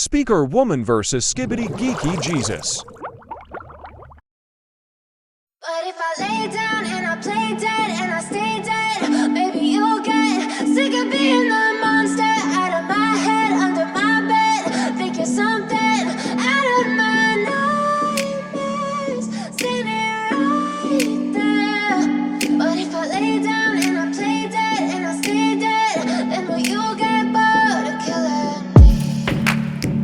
Speakerwoman vs. Skibidi Geeky Jesus. But if I lay down and I play dead and I stay dead, maybe you'll get sick of being the monster out of my head, under my bed. Think you're something out of my nightmares, standing right there. But if I lay down and I play dead and I stay dead, then will you get bored of killing me?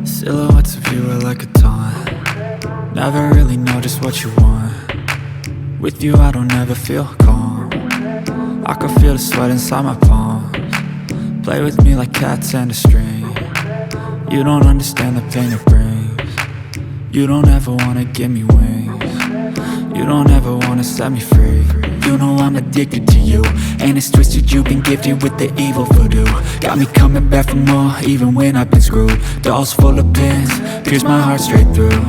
Silhouettes of you are like a taunt. Never really know just what you want. With you I don't ever feel calm. I can feel the sweat inside my palms. Play with me like cats and a string. You don't understand the pain it brings. You don't ever wanna give me wings. You don't ever wanna set me free. You know I'm addicted to you, and it's twisted, you've been gifted with the evil voodoo. Got me coming back for more, even when I've been screwed. Dolls full of pins, pierce my heart straight through.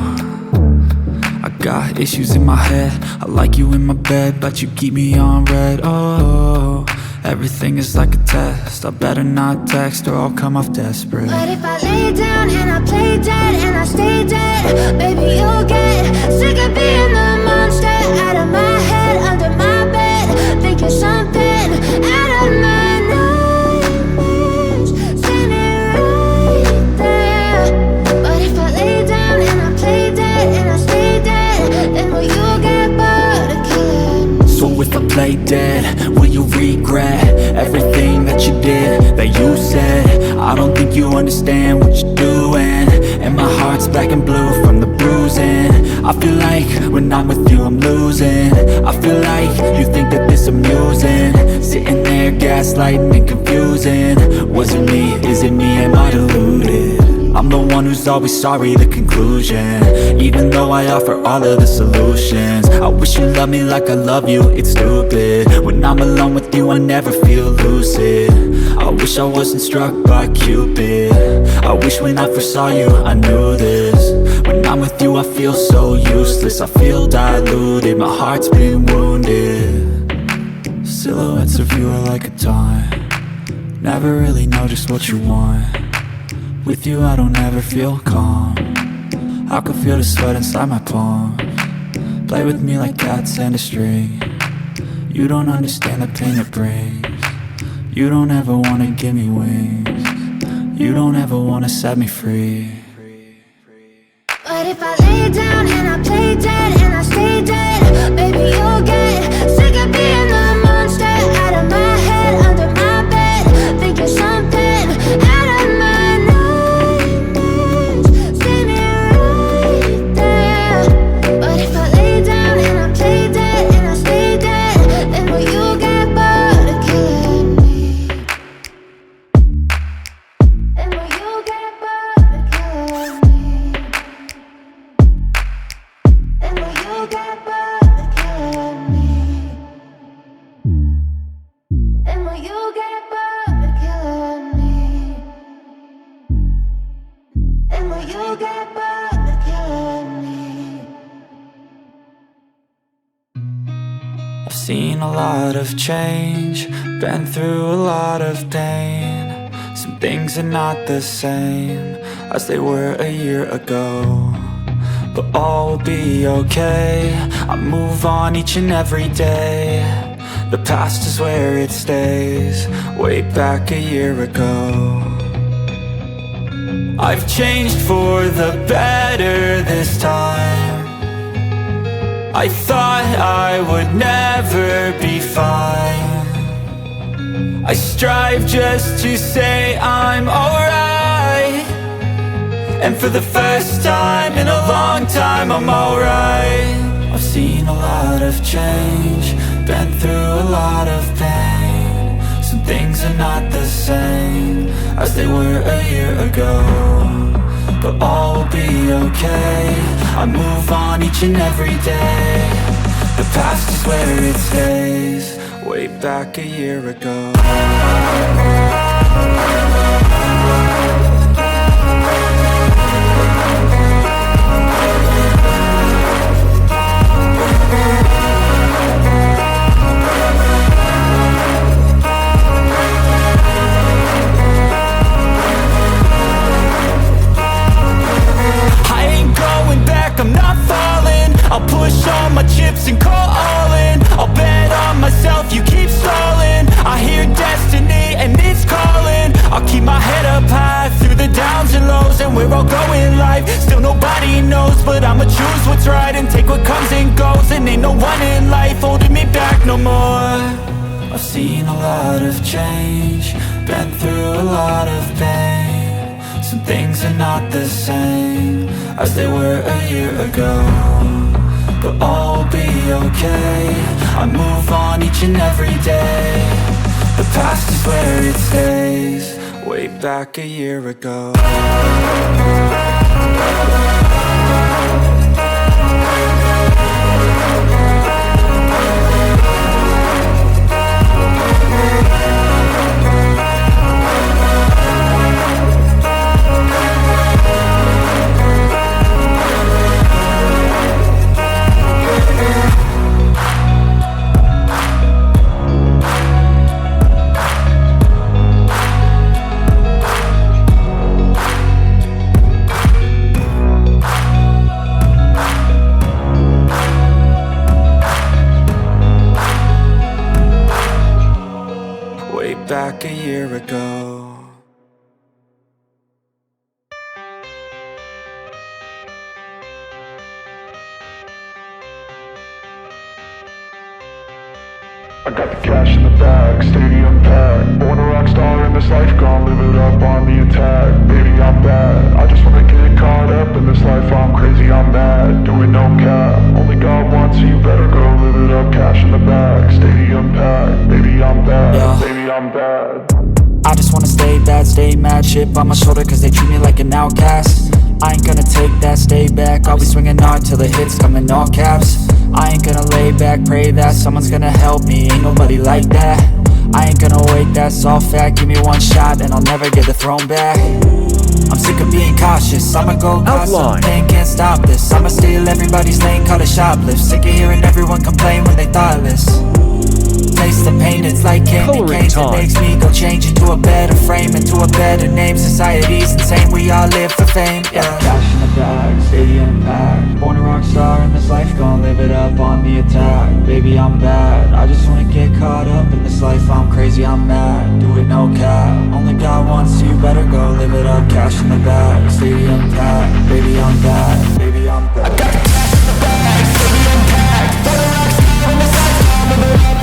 I got issues in my head, I like you in my bed, but you keep me on red. Oh, everything is like a test. I better not text or I'll come off desperate. But if I lay down and I play dead and I stay dead, maybe you'll get sick of being the monster out of my head, under my bed. Think you're something out of my nightmares, standing right there. But if I lay down and I play dead and I stay dead, then will you get bored of killing me? So if I play dead, will you regret everything that you did, that you said? I don't think you understand what you're doing, and my heart's black and blue from the bruising. I feel like when I'm with you I'm losing. I feel like you think that this amusing, sitting there gaslighting and confusing. Was it me? Is it me? Am I deluded? I'm the one who's always sorry, the conclusion, even though I offer all of the solutions. I wish you loved me like I love you, it's stupid. When I'm alone with you I never feel lucid. I wish I wasn't struck by Cupid. I wish when I first saw you I knew this. When I'm with you I feel so useless, I feel diluted, my heart's been wounded. Silhouettes of you are like a taunt. Never really know just what you want. With you I don't ever feel calm. I can feel the sweat inside my palms. Play with me like cats and a string. You don't understand the pain it brings. You don't ever wanna give me wings. You don't ever wanna set me free. But if I lay down and I play dead and I stay dead, maybe you'll get sick of being the monster out of my head, under my bed. Think you're something out of my I've seen a lot of change, been through a lot of pain. Some things are not the same as they were a year ago, but all will be okay. I move on each and every day. The past is where it stays, way back a year ago. I've changed for the better this time. I thought I would never be fine. I strive just to say I'm alright, and for the first time in a long time I'm alright. I've seen a lot of change, been through a lot of pain. Some things are not the same as they were a year ago, but all will be okay. I move on each and every day. The past is where it stays, way back a year ago. where I'll go in life. Still nobody knows, but I'ma choose what's right and take what comes and goes. And ain't no one in life holding me back no more. I've seen a lot of change, been through a lot of pain. Some things are not the same as they were a year ago, but all will be okay. I move on each and every day. The past is where it stays, way back a year ago. Back a year ago. I got the cash in the bag, stadium packed. Born a rock star in this life, gon' live it up on the attack. Baby, I'm bad, I just wanna get caught up in this life. I'm crazy, I'm mad, doing no cap. Only God wants you, better go live it up. Cash in the bag, stadium packed. Baby, I'm bad, yeah. Baby, I'm bad. I just wanna stay bad, stay mad. Chip on my shoulder cause they treat me like an outcast. I ain't gonna take that, stay back. I'll be swinging hard till the hits come in all caps. I ain't gonna lay back, pray that someone's gonna help me. Ain't nobody like that. I ain't gonna wait, that's all fact. Give me one shot and I'll never get the throne back. I'm sick of being cautious, I'ma go cause something, can't stop this. I'ma steal everybody's lane, call it shoplift. Sick of hearing everyone complain when they thoughtless. Taste the pain, it's like candy canes. It makes me go change into a better frame, into a better name. Society's insane, we all live for fame, yeah. Cash in the bag, stadium packed. Born a rock star in this life, gon' live it up on the attack. Baby, I'm bad, I just wanna get caught up in this life. I'm crazy, I'm mad, do it no cap. Only God wants you, better go live it up. Cash in the bag, stadium packed. Baby, I'm bad, baby, I'm bad. I got the cash in the bag, stadium packed. Born a rock star in this life, gon' live it up.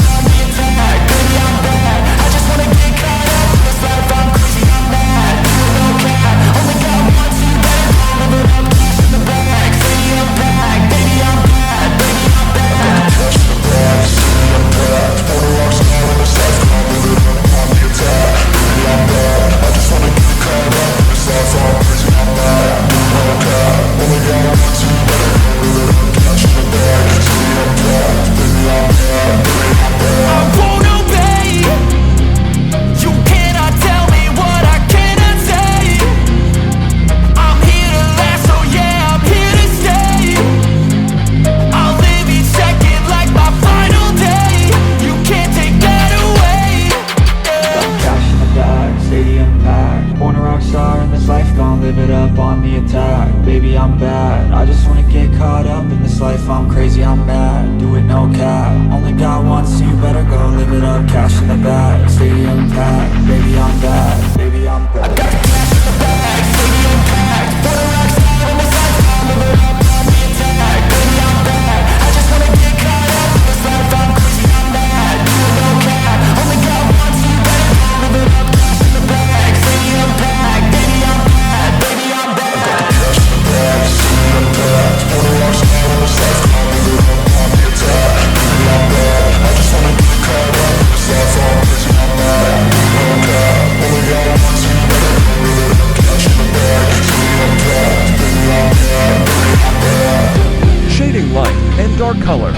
Baby, I'm bad, I just wanna get caught up in this life. I'm crazy, I'm mad, do it no cap. Only God wants you, better go live it up. Cash in the bag, stadium packed. Baby, I'm bad, baby, I'm bad. Cash in the bag, stadium packed. Born a rock star in this life, gon' live it up on the attack. Baby, I'm bad, I just wanna get caught up in this life. I'm crazy, I'm mad, do it no cap. Only God wants you, better go live it up. Cash in the bag, stadium packed. Baby, I'm bad, baby, I'm bad. I won't obey. You cannot tell me what I cannot say. I'm here to last, so yeah, I'm here to stay. I'll live each second like my final day. You can't take that away, yeah. Cash in the bag, stadium packed. Born a rock star in this life, gon' live it up on the attack. Baby, I'm bad, I just wanna get caught up in this life. I'm crazy, I'm mad, do it no cap. Only God wants you, better go live it up. Cash in the bag, stadium packed. Baby, I'm bad, baby, I'm bad. I got the cash in the bag, stadium packed. Born a rock star in this life, gon' live it up on the attack. Baby, I'm bad, I just wanna get caught up in this life. I'm crazy, I'm mad, do it no cap. Only God wants you, better go live it up. Cash in the bag, stadium packed. Baby, I'm bad, baby, I'm bad. I got the cash in the bag, stadium packed. Born a rock star in this life, gon' live it up on the attack. Baby, I'm bad, I just wanna get caught up in this life. I'm crazy, I'm mad, do it no cap. Only God wants you, better go live it up. Cash in the bag, stadium packed. Baby, I'm bad, baby, I'm bad. Shading light and dark color.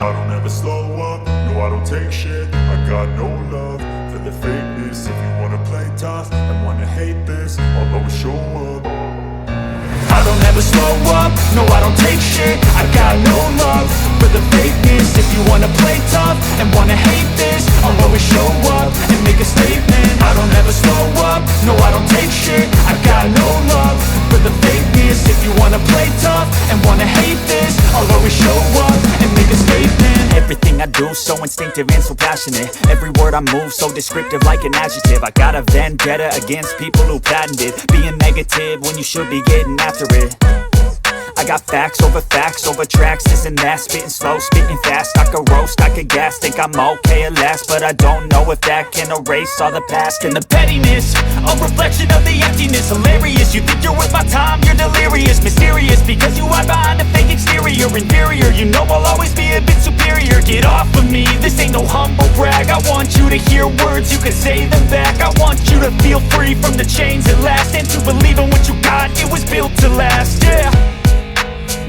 I don't ever slow up, no I don't take shit. I got no love for the fakeness. If you wanna play tough and wanna hate this, I'll always show up. I don't ever slow up, no I don't take shit. I got no love for the fakeness. If you wanna play tough and wanna hate this, I'll always show up and make a statement. I don't moves so instinctive and so passionate. Every word I move so descriptive like an adjective. I got a vendetta against people who patented being negative when you should be getting after it. I got facts over tracks, this and that. Spitting slow, spitting fast, I could roast, I could gas. Think I'm okay at last, but I don't know if that can erase all the past. And the pettiness, a reflection of the emptiness. Hilarious, you think you're worth my time, you're delirious. Mysterious, because you hide behind a fake exterior. Inferior, you know I'll always be a bit superior. Get off of me, this ain't no humble brag. I want you to hear words, you can say them back. I want you to feel free from the chains at last, and to believe in what you got, it was built to last, yeah.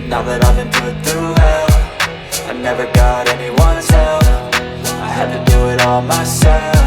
Now that I've been put through hell, I never got anyone's help. I had to do it all myself.